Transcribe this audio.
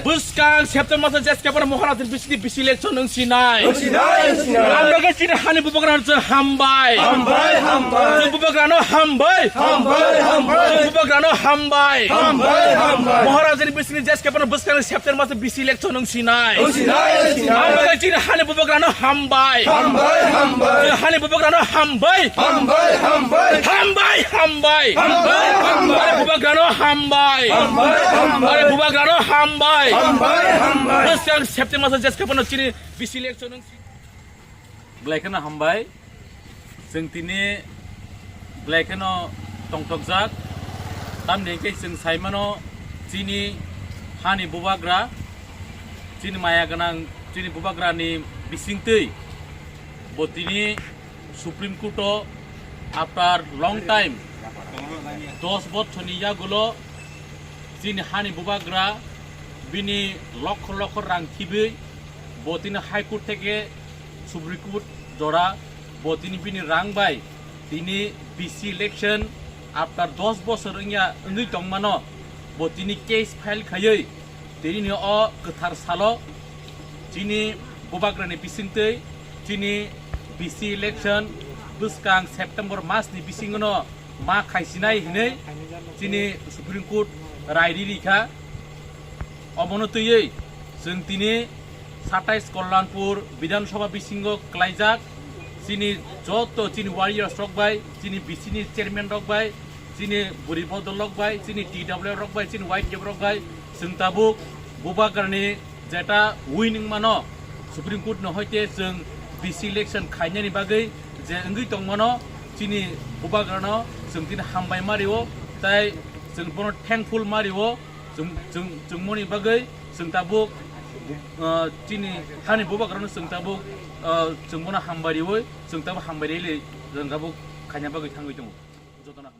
Buskang September masa jas kapan mohon bisi election nung sinai. Amra ke cina hani bubakran se hambai. Bubakran hambai. Bubakran hambai. Mohon bisi jas kapan buskang September masa bisi election nung sinai. Amra ke cina hani bubakran hambai. Hani bubakran hambai. Bubakran hambai. Bubakran hambai. Buskang September masa jas kapan cina bisi election nung Blackena hambai जों तिनि Blackena tongtokjak tamni ke जों saimano chini hani bubagra chini maya ganang chini bubagra ni bisingtei botini Supreme Court after long time 10 বছরনি yagulo chini hani bubagra bini lakh lakh রাং থিবই বতিনি High Court থেকে Supreme Court জোড়া বতিনি বিনি রাং by তিনি BC election after 10 বছর ইয়া উনি টংমানো বতিনি case file খাयै তিনি অ গথার সালো তিনি বুবাগ্রানি বিসিংতৈ তিনি বিসি ইলেকশন বুসকাং সেপ্টেম্বর মাসনি বিসিংনো মা খাইसिनाय हिनै তিনি সুপ্রিম কোর্ট রায়রি লিখা অমনতयै जों তিনি 27 কল্যাণপুর বিধানসভা বিসিঙ্গ ক্লাইজাক চিনি যত চিনি ওয়ারিয়ার্স রকবাই চিনি বিসিনি চেয়ারম্যান রকবাই চিনি বুড়িবদল রকবাই চিনি টিডব্লিউ রকবাই চিনি হোয়াইট কেপ রকবাই जों তাবুক বুবাগ্রানি যেটা উইনিং মানো সুপ্রিম কোর্ট নহইতে जों বিসি ইলেকশন খাইনানি বাগै যে ওঙ্গै দंमानो চিনি বুবাগ্রানো जों তিনি হামবাই মারিও তাই जों বনো थैंकफुल मारिओ जों मनि बागै जों ताबुक chini hani bubagrano जों ताबुक जों बनो हामबारिओ जों ताबुक हामबारिले जों गाबुक खायना बागै थांगै दङ जतना